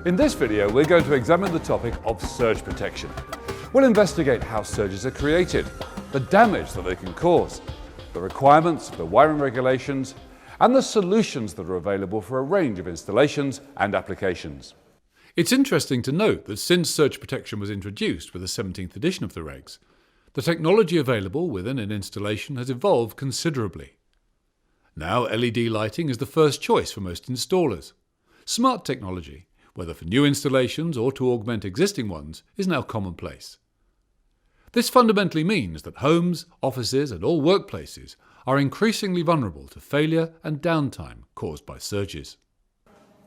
In this video, we're going to examine the topic of surge protection. We'll investigate how surges are created, the damage that they can cause, the requirements for wiring regulations, and the solutions that are available for a range of installations and applications. It's interesting to note that since surge protection was introduced with the 17th edition of the regs, the technology available within an installation has evolved considerably. Now LED lighting is the first choice for most installers. Smart technology, whether for new installations or to augment existing ones, is now commonplace. This fundamentally means that homes, offices and all workplaces are increasingly vulnerable to failure and downtime caused by surges.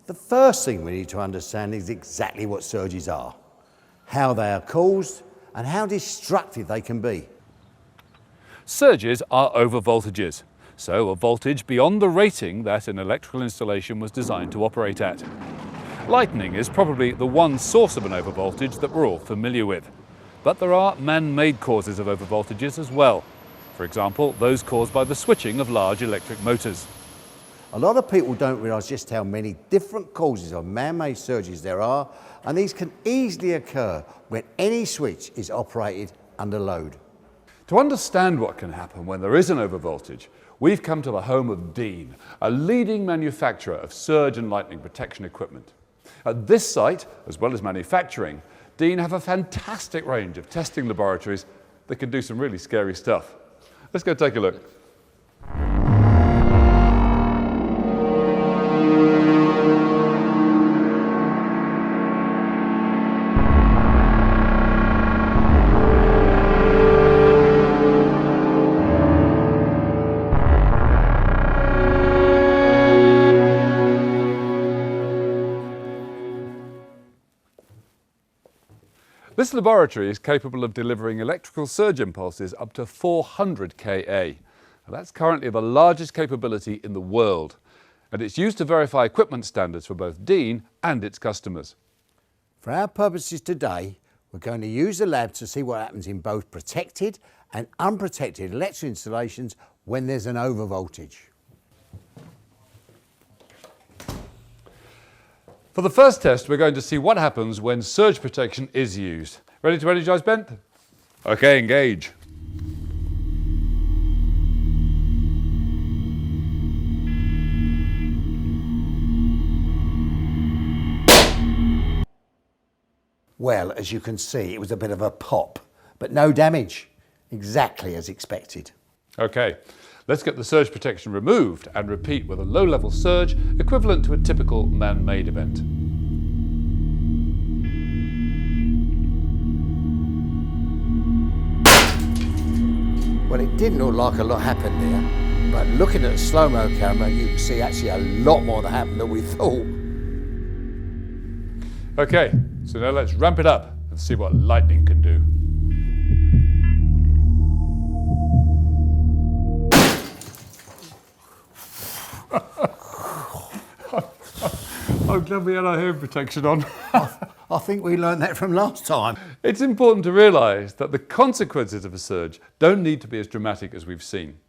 The first thing we need to understand is exactly what surges are, how they are caused and how destructive they can be. Surges are overvoltages, so a voltage beyond the rating that an electrical installation was designed to operate at. Lightning is probably the one source of an overvoltage that we're all familiar with. But there are man-made causes of overvoltages as well. For example, those caused by the switching of large electric motors. A lot of people don't realise just how many different causes of man-made surges there are, and these can easily occur when any switch is operated under load. To understand what can happen when there is an overvoltage, we've come to the home of Dean, a leading manufacturer of surge and lightning protection equipment. At this site, as well as manufacturing, Dean have a fantastic range of testing laboratories that can do some really scary stuff. Let's go take a look. This laboratory is capable of delivering electrical surge impulses up to 400 kA. Now, that's currently the largest capability in the world, and it's used to verify equipment standards for both Dean and its customers. For our purposes today, we're going to use the lab to see what happens in both protected and unprotected electrical installations when there's an overvoltage. For the first test, we're going to see what happens when surge protection is used. Ready to energise, Ben? Okay, engage. Well, as you can see, it was a bit of a pop, but no damage, exactly as expected. Okay, let's get the surge protection removed and repeat with a low-level surge equivalent to a typical man-made event. Well, it didn't look like a lot happened there, but looking at the slow-mo camera, you can see actually a lot more that happened than we thought. Okay, so now let's ramp it up and see what lightning can do. I'm glad we had our hearing protection on. I think we learned that from last time. It's important to realise that the consequences of a surge don't need to be as dramatic as we've seen.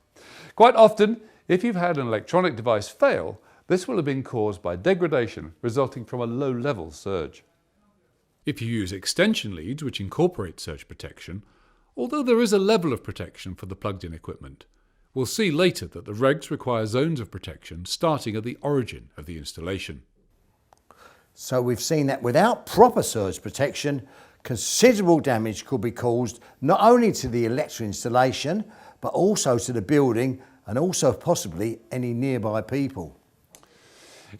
Quite often, if you've had an electronic device fail, this will have been caused by degradation resulting from a low-level surge. If you use extension leads which incorporate surge protection, although there is a level of protection for the plugged-in equipment, we'll see later that the regs require zones of protection starting at the origin of the installation. So we've seen that without proper surge protection, considerable damage could be caused not only to the electrical installation, but also to the building and also possibly any nearby people.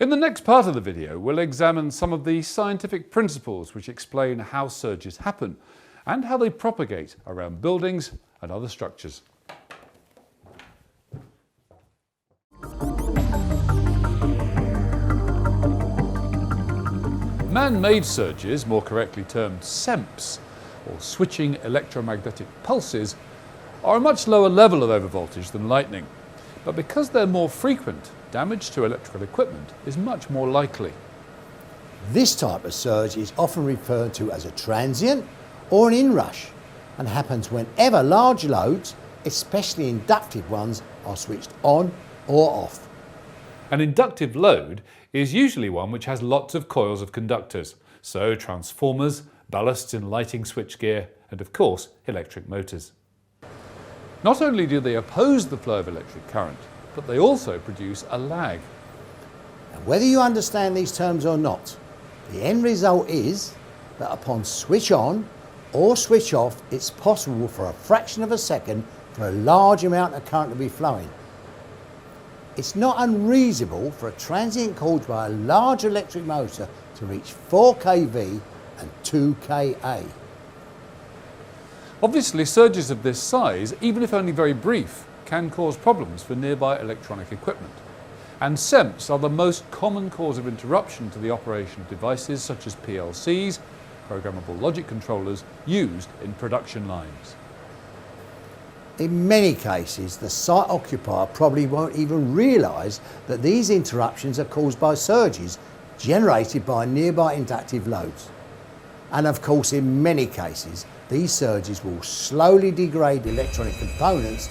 In the next part of the video, we'll examine some of the scientific principles which explain how surges happen and how they propagate around buildings and other structures. Man-made surges, more correctly termed SEMPs, or switching electromagnetic pulses, are a much lower level of overvoltage than lightning. But because they're more frequent, damage to electrical equipment is much more likely. This type of surge is often referred to as a transient or an inrush and happens whenever large loads, especially inductive ones, are switched on or off. An inductive load is usually one which has lots of coils of conductors, so transformers, ballasts in lighting switchgear, and of course electric motors. Not only do they oppose the flow of electric current, but they also produce a lag. And whether you understand these terms or not, the end result is that upon switch on or switch off, it's possible for a fraction of a second for a large amount of current to be flowing. It's not unreasonable for a transient caused by a large electric motor to reach 4 kV and 2 kA. Obviously, surges of this size, even if only very brief, can cause problems for nearby electronic equipment. And SEMPs are the most common cause of interruption to the operation of devices such as PLCs, programmable logic controllers, used in production lines. In many cases, the site occupier probably won't even realise that these interruptions are caused by surges generated by nearby inductive loads. And of course, in many cases, these surges will slowly degrade electronic components,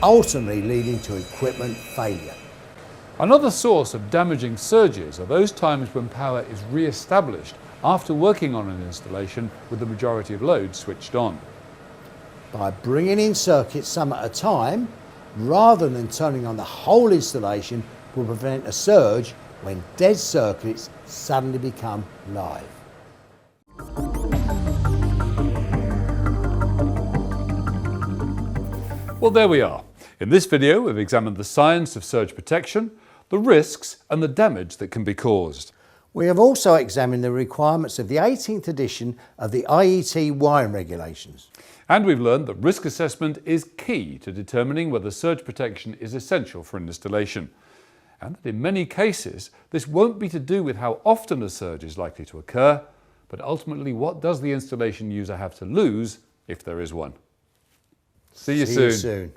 ultimately leading to equipment failure. Another source of damaging surges are those times when power is re-established after working on an installation with the majority of loads switched on. By bringing in circuits some at a time, rather than turning on the whole installation, will prevent a surge when dead circuits suddenly become live. Well, there we are. In this video, we've examined the science of surge protection, the risks and the damage that can be caused. We have also examined the requirements of the 18th edition of the IET wiring regulations. And we've learned that risk assessment is key to determining whether surge protection is essential for an installation. And that in many cases, this won't be to do with how often a surge is likely to occur, but ultimately what does the installation user have to lose if there is one. See you soon.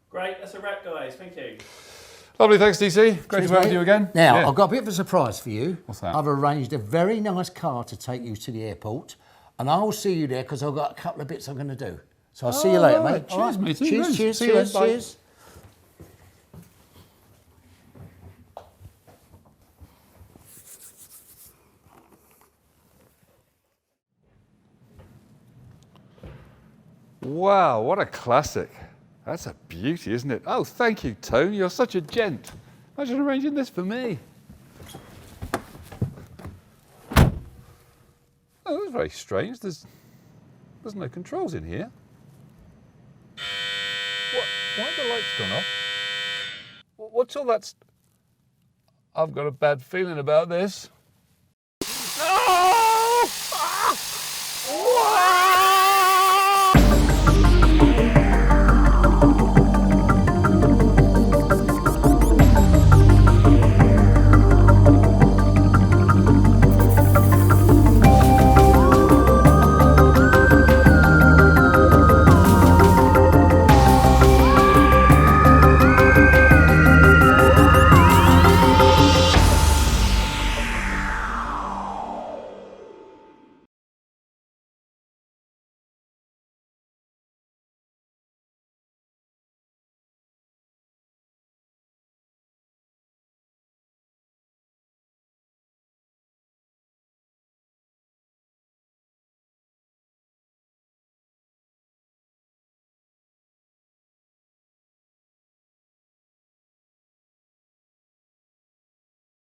Great, that's a wrap, guys. Thank you. Lovely, thanks DC. Great Cheers, to have mate. you again. Now, Yeah. I've got a bit of a surprise for you. What's that? I've arranged a very nice car to take you to the airport, and I will see you there because I've got a couple of bits I'm going to do. So I'll see you later, right. mate. Cheers, All right. matey. Cheers, Nice. cheers, See you cheers, then. Bye. cheers. Wow, what a classic. That's a beauty, isn't it? Oh, thank you, Tone. You're such a gent. Imagine arranging this for me. Oh, that's very strange. There's no controls in here. Why have the lights gone off? What's all that? I've got a bad feeling about this. Oh! Ah!